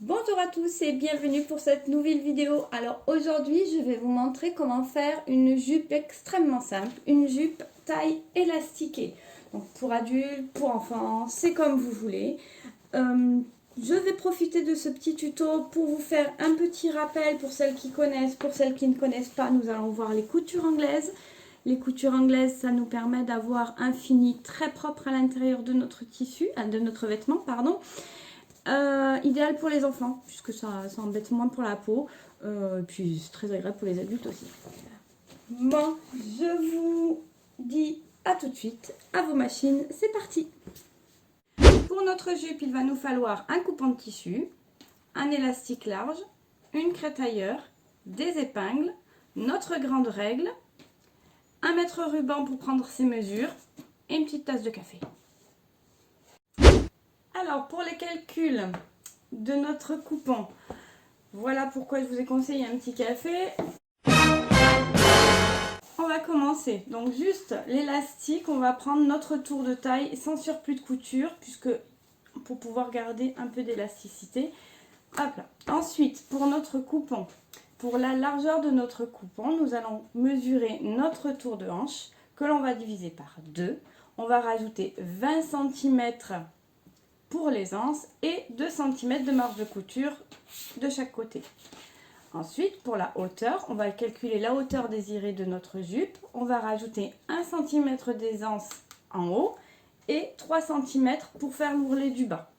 Bonjour à tous et bienvenue pour cette nouvelle vidéo. Alors aujourd'hui je vais vous montrer comment faire une jupe extrêmement simple, une jupe taille élastiquée. Donc pour adultes, pour enfants, c'est comme vous voulez. Je vais profiter de ce petit tuto pour vous faire un petit rappel pour celles qui connaissent, pour celles qui ne connaissent pas. Nous allons voir les coutures anglaises. Les coutures anglaises, ça nous permet d'avoir un fini très propre à l'intérieur de notre tissu, de notre vêtement, pardon. Idéal pour les enfants, puisque ça embête moins pour la peau. Puis c'est très agréable pour les adultes aussi. Bon, je vous dis à tout de suite, à vos machines, c'est parti. Pour notre jupe, il va nous falloir un coupant de tissu, un élastique large, une crétailleur, des épingles, notre grande règle, un mètre ruban pour prendre ses mesures et une petite tasse de café. Alors, pour les calculs de notre coupon, voilà pourquoi je vous ai conseillé un petit café. On va commencer. Donc, juste l'élastique, on va prendre notre tour de taille sans surplus de couture, puisque pour pouvoir garder un peu d'élasticité. Hop là. Ensuite, pour notre coupon, pour la largeur de notre coupon, nous allons mesurer notre tour de hanche que l'on va diviser par 2. On va rajouter 20 cm pour les anses et 2 cm de marge de couture de chaque côté. Ensuite, pour la hauteur, on va calculer la hauteur désirée de notre jupe. On va rajouter 1 cm des anses en haut et 3 cm pour faire l'ourlet du bas.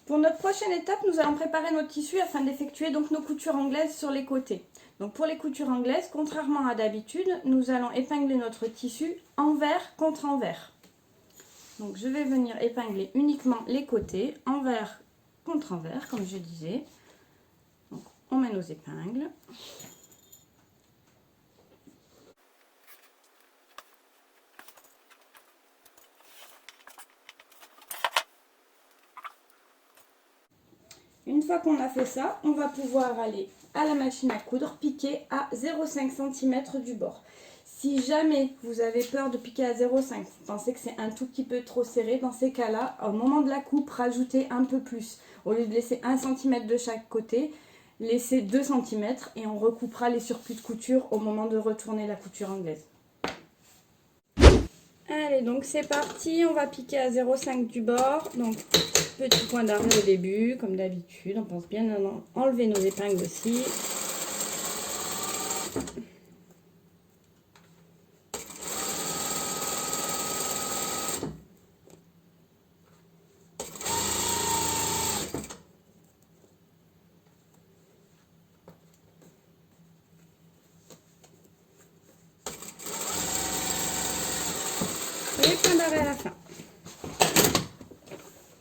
Pour notre prochaine étape, nous allons préparer notre tissu afin d'effectuer donc nos coutures anglaises sur les côtés. Donc pour les coutures anglaises, contrairement à d'habitude, nous allons épingler notre tissu envers contre envers. Donc je vais venir épingler uniquement les côtés, envers contre envers, comme je disais. Donc on met nos épingles. Une fois qu'on a fait ça, on va pouvoir aller à la machine à coudre, piquer à 0,5 cm du bord. Si jamais vous avez peur de piquer à 0,5, vous pensez que c'est un tout petit peu trop serré, dans ces cas-là, au moment de la coupe, rajoutez un peu plus. Au lieu de laisser 1 cm de chaque côté, laissez 2 cm et on recoupera les surplus de couture au moment de retourner la couture anglaise. Allez, donc c'est parti, on va piquer à 0,5 du bord. Donc petit point d'arrêt au début, comme d'habitude, on pense bien enlever nos épingles aussi. Et point d'arrêt à la fin.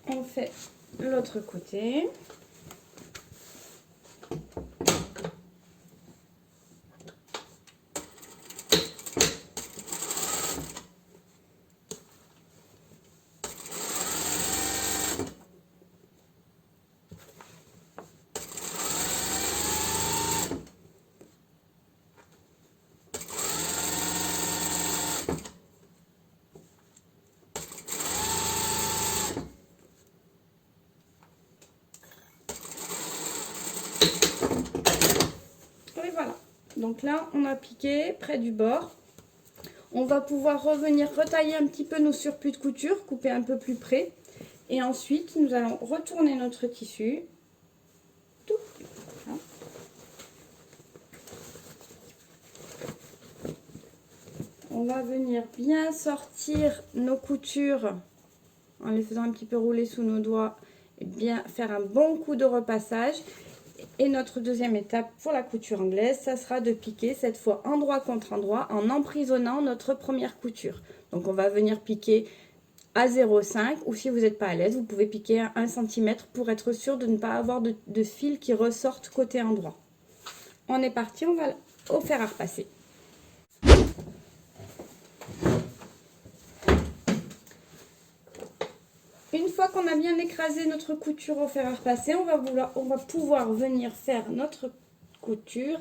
On fait l'autre côté. Et voilà. Donc là, on a piqué près du bord. On va pouvoir revenir retailler un petit peu nos surplus de couture, couper un peu plus près. Et ensuite, nous allons retourner notre tissu. Tout. Voilà. On va venir bien sortir nos coutures en les faisant un petit peu rouler sous nos doigts et bien faire un bon coup de repassage. Et notre deuxième étape pour la couture anglaise, ça sera de piquer cette fois endroit contre endroit en emprisonnant notre première couture. Donc on va venir piquer à 0,5 ou si vous n'êtes pas à l'aise, vous pouvez piquer à 1 cm pour être sûr de ne pas avoir de fil qui ressortent côté endroit. On est parti, on va au fer à repasser. Une fois qu'on a bien écrasé notre couture au fer à repasser, on va pouvoir venir faire notre couture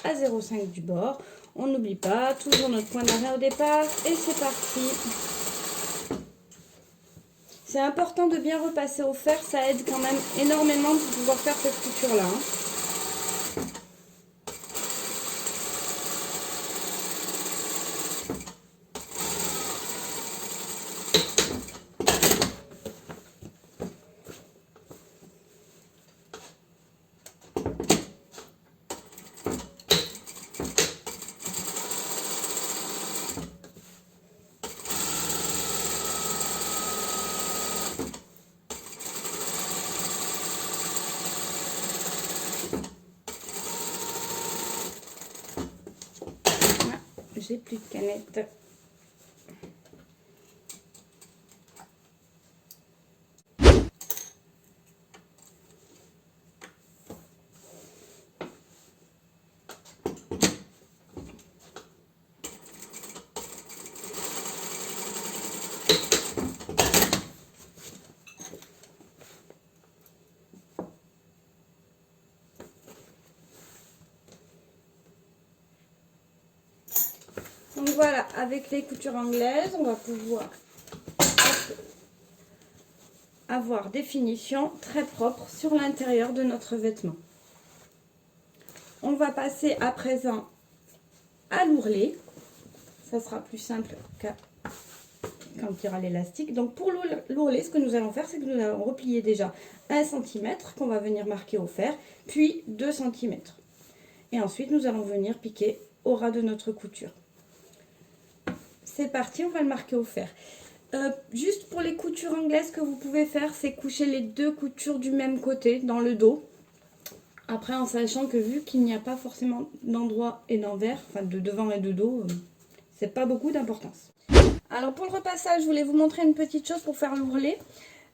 à 0,5 du bord. On n'oublie pas, toujours notre point d'arrêt au départ et c'est parti. C'est important de bien repasser au fer, ça aide quand même énormément pour pouvoir faire cette couture-là. J'ai plus de canettes. Donc voilà, avec les coutures anglaises, on va pouvoir avoir des finitions très propres sur l'intérieur de notre vêtement. On va passer à présent à l'ourlet. Ça sera plus simple quand il y aura l'élastique. Donc pour l'ourlet, ce que nous allons faire, c'est que nous allons replier déjà 1 cm qu'on va venir marquer au fer, puis 2 cm. Et ensuite, nous allons venir piquer au ras de notre couture. C'est parti, on va le marquer au fer. Juste pour les coutures anglaises, que vous pouvez faire, c'est coucher les 2 coutures du même côté dans le dos. Après, en sachant que vu qu'il n'y a pas forcément d'endroit et d'envers, enfin de devant et de dos, c'est pas beaucoup d'importance. Alors pour le repassage, je voulais vous montrer une petite chose pour faire l'ourlet.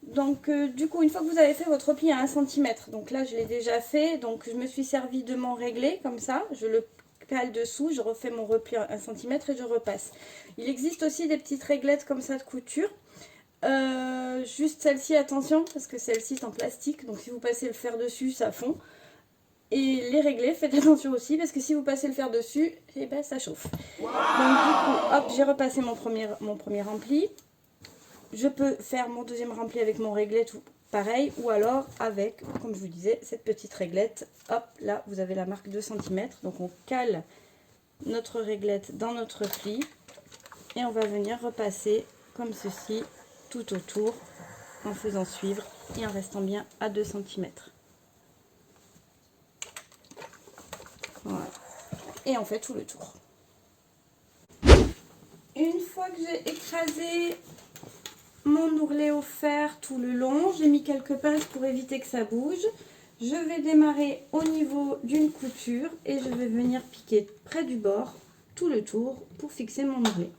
Donc du coup, une fois que vous avez fait votre repli à 1 cm, donc là je l'ai déjà fait, donc je me suis servi de mon réglé comme ça, je le cale dessous, je refais mon repli à 1 cm et je repasse. Il existe aussi des petites réglettes comme ça de couture. Juste celle-ci, attention, parce que celle-ci est en plastique, donc si vous passez le fer dessus, ça fond. Et les réglés, faites attention aussi, parce que si vous passez le fer dessus, eh ben, ça chauffe. Wow. Donc du coup, hop, j'ai repassé mon premier rempli. Je peux faire mon deuxième rempli avec mon réglé, tout pareil, ou alors avec, comme je vous disais, cette petite réglette. Hop, là, vous avez la marque 2 cm. Donc on cale notre réglette dans notre pli et on va venir repasser comme ceci tout autour en faisant suivre et en restant bien à 2 cm. Voilà. Et on fait tout le tour. Une fois que j'ai écrasé mon ourlet au fer tout le long, j'ai mis quelques pinces pour éviter que ça bouge. Je vais démarrer au niveau d'une couture et je vais venir piquer près du bord tout le tour pour fixer mon ourlet.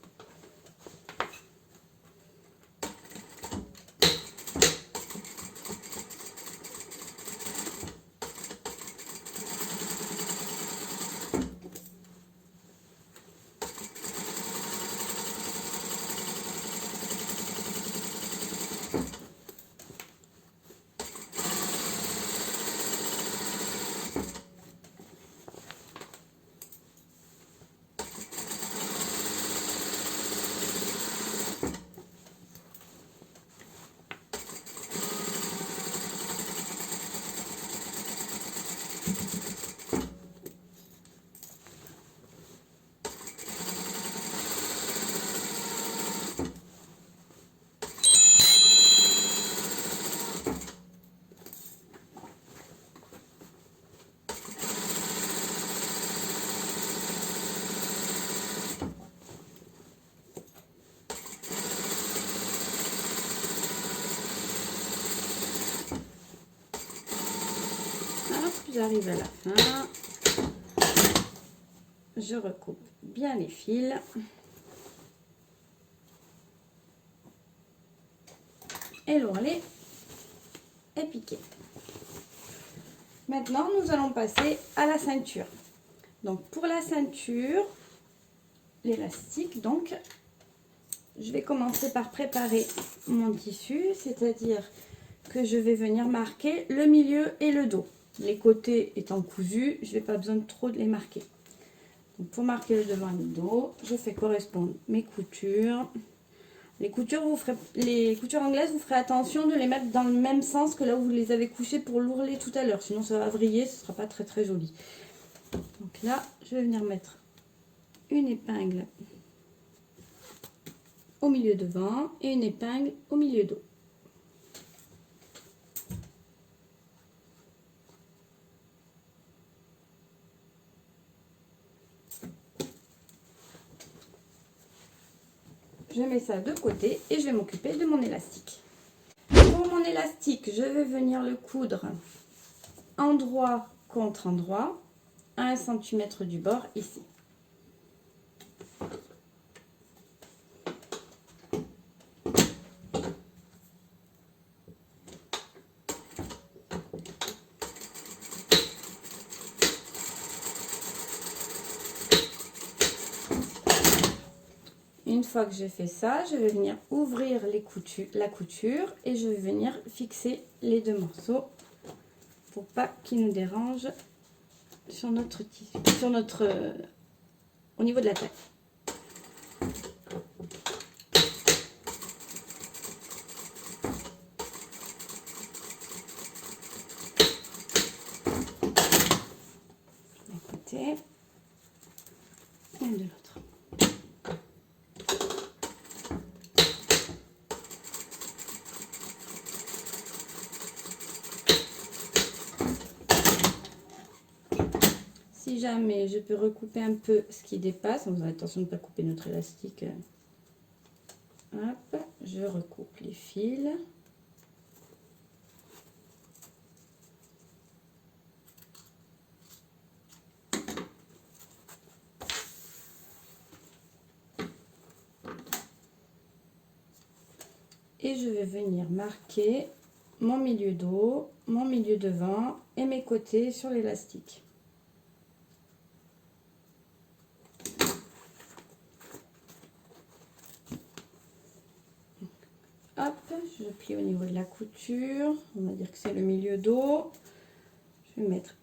J'arrive à la fin, je recoupe bien les fils et l'ourlet est piqué. Maintenant, nous allons passer à la ceinture. Donc pour la ceinture, l'élastique, donc je vais commencer par préparer mon tissu, c'est-à-dire que je vais venir marquer le milieu et le dos. Les côtés étant cousus, je n'ai pas besoin de trop de les marquer. Donc pour marquer le devant et le dos, je fais correspondre mes coutures Les coutures anglaises, vous ferez attention de les mettre dans le même sens que là où vous les avez couchées pour l'ourler tout à l'heure. Sinon ça va vriller, ce ne sera pas très très joli. Donc là, je vais venir mettre une épingle au milieu devant et une épingle au milieu dos. Je mets ça de côté et je vais m'occuper de mon élastique. Pour mon élastique, je vais venir le coudre endroit contre endroit à 1 cm du bord ici. Une fois que j'ai fait ça, je vais venir ouvrir la couture et je vais venir fixer les deux morceaux pour pas qu'ils nous dérangent sur notre tissu, au niveau de la taille. D'un côté et de l'autre. Si jamais je peux recouper un peu ce qui dépasse, on fera attention de ne pas couper notre élastique. Hop, je recoupe les fils. Et je vais venir marquer mon milieu dos, mon milieu devant et mes côtés sur l'élastique. Hop, je plie au niveau de la couture. On va dire que c'est le milieu dos. Je vais mettre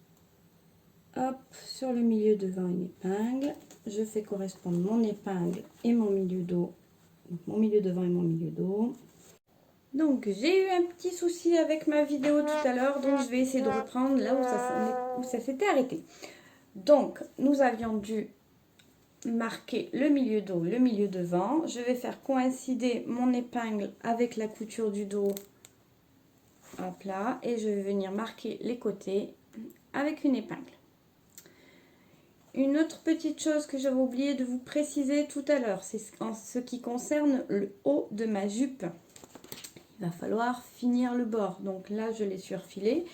hop sur le milieu devant une épingle. Je fais correspondre mon épingle et mon milieu dos. Donc mon milieu devant et mon milieu dos. Donc j'ai eu un petit souci avec ma vidéo tout à l'heure, donc je vais essayer de reprendre là où ça s'était arrêté. Donc nous avions dû marquer le milieu dos, le milieu devant. Je vais faire coïncider mon épingle avec la couture du dos, hop là, et je vais venir marquer les côtés avec une épingle. Une autre petite chose que j'avais oublié de vous préciser tout à l'heure, c'est en ce qui concerne le haut de ma jupe. Il va falloir finir le bord. Donc là, je l'ai surfilé.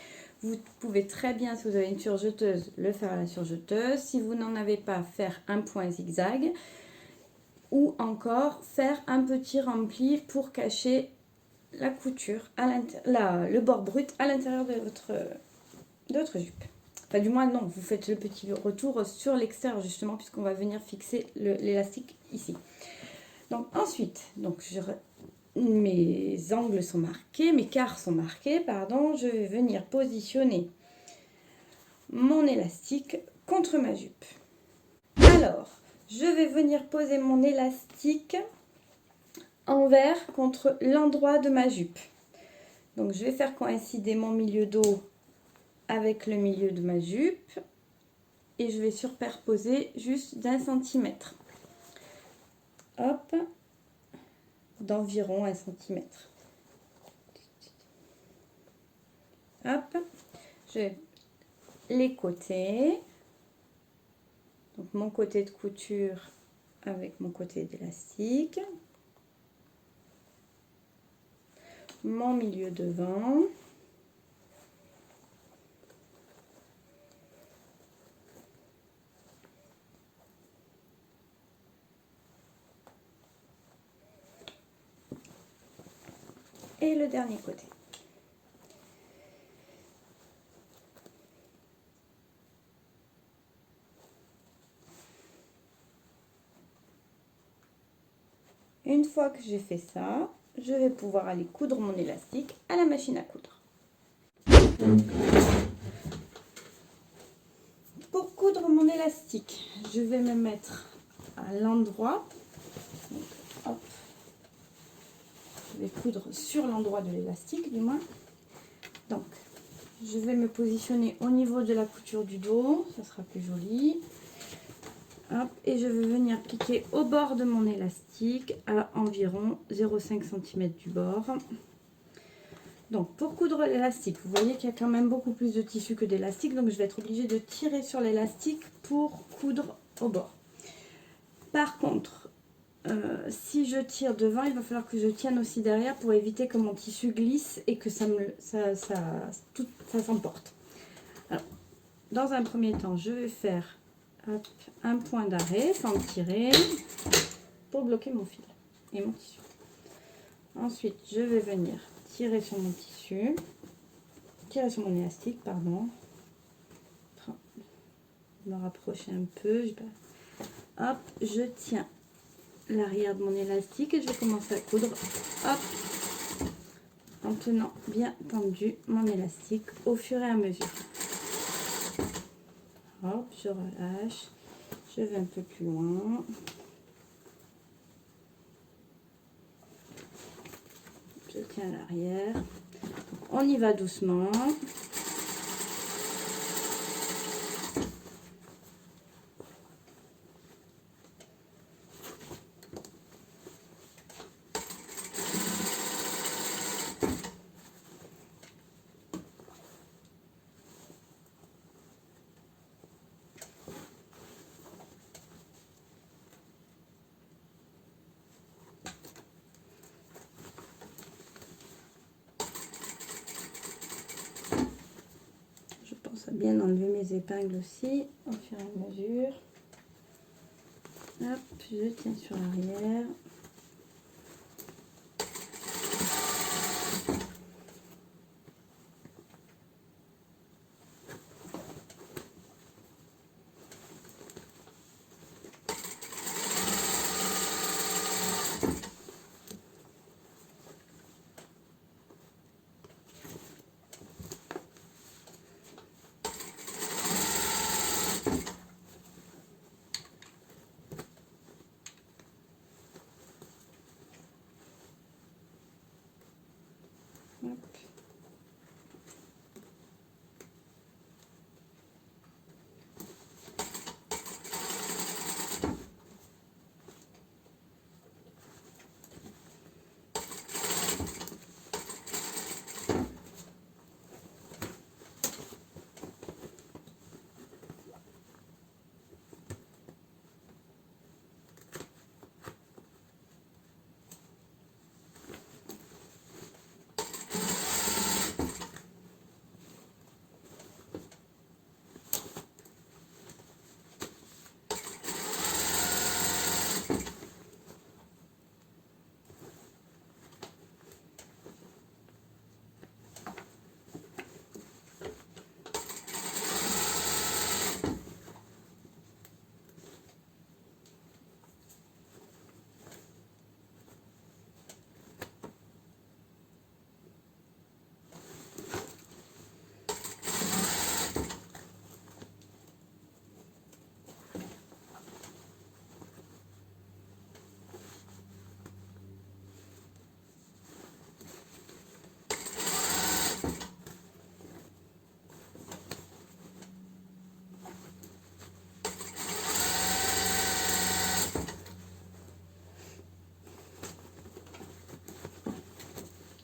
Vous pouvez très bien, si vous avez une surjeteuse, le faire à la surjeteuse. Si vous n'en avez pas, faire un point zigzag. Ou encore faire un petit rempli pour cacher la couture, le bord brut à l'intérieur de votre jupe. Enfin, du moins, non, vous faites le petit retour sur l'extérieur, justement, puisqu'on va venir fixer l'élastique ici. Donc ensuite, mes angles sont marqués, mes quarts sont marqués, pardon. Je vais venir positionner mon élastique contre ma jupe. Alors, je vais venir poser mon élastique envers contre l'endroit de ma jupe. Donc, je vais faire coïncider mon milieu dos avec le milieu de ma jupe et je vais superposer juste d'1 centimètre. Hop, d'environ 1 centimètre. Hop, je les côtés. Donc mon côté de couture avec mon côté d'élastique. Mon milieu devant. Et le dernier côté. Une fois que j'ai fait ça, je vais pouvoir aller coudre mon élastique à la machine à coudre. Pour coudre mon élastique, je vais me mettre à l'endroit. Hop, je vais coudre sur l'endroit de l'élastique du moins. Donc, je vais me positionner au niveau de la couture du dos, ça sera plus joli. Hop, et je vais venir piquer au bord de mon élastique à environ 0,5 cm du bord. Donc pour coudre l'élastique, vous voyez qu'il y a quand même beaucoup plus de tissu que d'élastique, donc je vais être obligée de tirer sur l'élastique pour coudre au bord. Par contre, si je tire devant, il va falloir que je tienne aussi derrière pour éviter que mon tissu glisse et que ça s'emporte. Alors, dans un premier temps, je vais faire un point d'arrêt sans tirer pour bloquer mon fil et mon tissu. Ensuite, je vais venir tirer sur mon tissu, tirer sur mon élastique, pardon. Me rapprocher un peu. Hop, je tiens l'arrière de mon élastique et je vais commencer à coudre. Hop, en tenant bien tendu mon élastique au fur et à mesure. Hop, je relâche, je vais un peu plus loin. Je tiens l'arrière. On y va doucement. Bien enlever mes épingles aussi au fur et à mesure. Hop, je tiens sur l'arrière.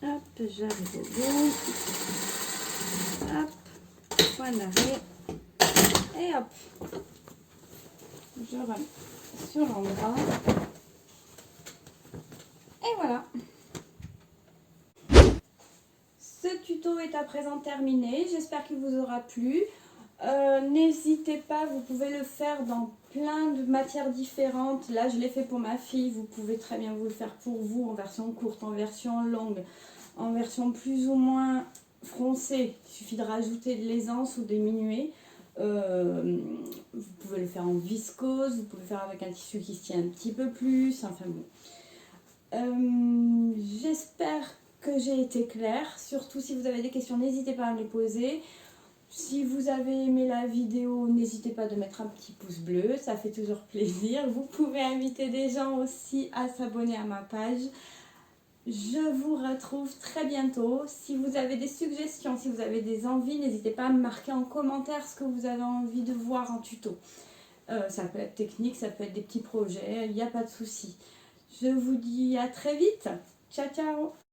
Hop, j'arrive au bout. Hop, point d'arrêt. Et hop, je remets sur l'endroit. Et voilà. Ce tuto est à présent terminé. J'espère qu'il vous aura plu. N'hésitez pas, vous pouvez le faire dans plein de matières différentes. Là, je l'ai fait pour ma fille. Vous pouvez très bien vous le faire pour vous en version courte, en version longue, en version plus ou moins froncée. Il suffit de rajouter de l'aisance ou de diminuer. Vous pouvez le faire en viscose, vous pouvez le faire avec un tissu qui se tient un petit peu plus. Enfin bon. J'espère que j'ai été claire. Surtout si vous avez des questions, n'hésitez pas à me les poser. Si vous avez aimé la vidéo, n'hésitez pas de mettre un petit pouce bleu, ça fait toujours plaisir. Vous pouvez inviter des gens aussi à s'abonner à ma page. Je vous retrouve très bientôt. Si vous avez des suggestions, si vous avez des envies, n'hésitez pas à me marquer en commentaire ce que vous avez envie de voir en tuto. Ça peut être technique, ça peut être des petits projets, il n'y a pas de souci. Je vous dis à très vite. Ciao, ciao!